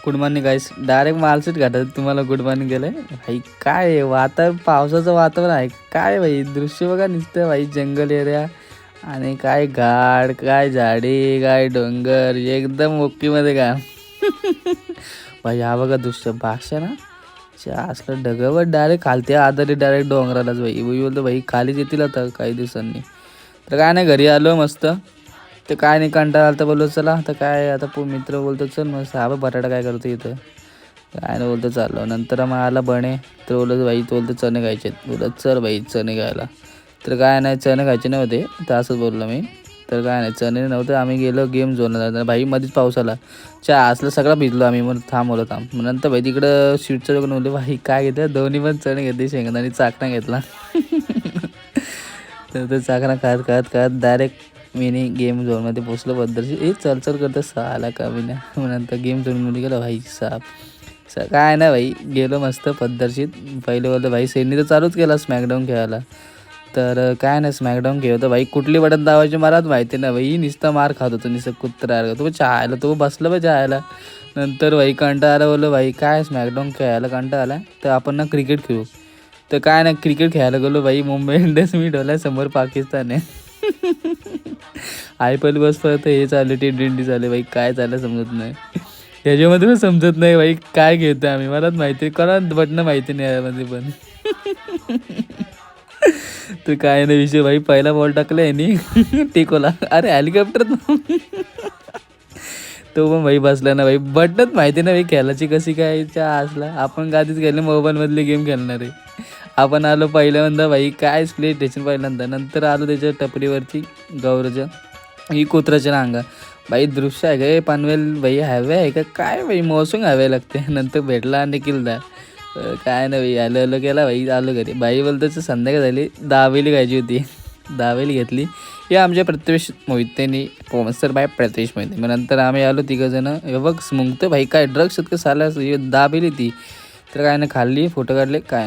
Good morning गाईस. Direct मालसेट घाटत तुम्हाला good morning केलंय भाई. काय आहे वातावरण, पावसाचं वातावरण आहे. काय भाई दृश्य बघा नुसतं भाई. जंगल एरिया आणि काय घाड, काय झाडे, काय डोंगर, एकदम ओके का. भाई हा बघा दृश्य भाषा ना. असलं ढगावर डायरेक्ट खालते आधारे डायरेक्ट डोंगरालाच भाई. बोलतो भाई खालीच येतील आता काही दिवसांनी. तर काय नाही घरी आलो मस्त. ते काय नाही कंटाळा आला तर बोललो चला आता काय आता मित्र बोलतो चल मग हा बटाटा काय करतो इथं. काय नाही बोलतो चाललो. नंतर मग आला बने तर बोलत भाई तो बोलतो चणे खायचे. बोलत चल भाई चणे खायला. तर काय नाही चणे खायचे नव्हते तर असंच बोललो मी. तर काय नाही चणे नव्हतं. आम्ही गेलो गेम झोनला. भाई मध्येच पाऊस आला. असलं सगळं भिजलो आम्ही. मग थांबवलं मग नंतर भाई तिकडं स्वीटचं दुकान बोलले भाई काय घेतलं. दोन्ही पण चणे घेतले शेंगदाणे चाकणा घेतला. तर ते चाकणा खात खात खात डायरेक्ट मिनी गेम झोनमध्ये पोचलो. पद्धतशीर चल चल करतं सहाला कमी नाही. मग नंतर गेम झोनमध्ये गेलो भाई साहेब. काय नाही भाई गेलो मस्त पद्धतशीर. पहिले बोलतो भाई सेननी तर चालूच केला स्मॅकडाऊन खेळायला. तर काय नाही स्मॅकडाऊन खेळतो भाई. कुठली बटन दाबायची मलाच माहिती नाही भाई. नुसतं मार खात होतो नुसतं कुत्रा. तो चहायला तो बसलं बा चहायला. नंतर भाई कंटाळा आला. बोललो भाई काय स्मॅकडाऊन खेळायला कंटाळा आला तर आपण ना क्रिकेट खेळू. तर काय नाही क्रिकेट खेळायला गेलो भाई. मुंबई इंडियन्स मी ढोला समोर पाकिस्तान आहे. IPL बस परत हे चालू T20 चालू भाई. काय चाललं समजत नाही. ह्याच्यामध्ये पण समजत नाही भाई काय घेतो आम्ही. मलाच माहिती कोणा बटणं माहिती नाही यामध्ये पण. तर काय नाही विषय भाई. पहिला बॉल टाकला यांनी टिकोला. अरे हेलिकॉप्टर तो पण भाई बसला ना भाई. बटनच माहिती ना भाई खेळायची कशी काय असला. आपण गादीच खेळले मोबाईलमधले गेम खेळणार आहे. आपण आलो पहिल्यांदा भाई काय प्ले स्टेशन पहिल्यांदा. नंतर आलो त्याच्या टपरीवरती गौरच्या ही कुत्राच्या अंगा. भाई दृश्य आहे का पनवेल भाई हायवे आहे का काय भाई मौसम हायवे लागते. नंतर भेटला आणि किल्ला. काय नाही भाई आलो आलो केला भाई. आलो घरी भाई बोलतो संध्याकाळ झाली. दाबेली खायची होती. दाबेली घेतली. हे आमच्या प्रत्येश मोहितेनी सर बाय प्रत्येश मोहिते. मग नंतर आम्ही आलो तिघंजणं. हे बघ मुंगतं भाई काय ड्रग्स का साला दाबेली ती. तर काय नाही खाल्ली फोटो काढले काय नाही.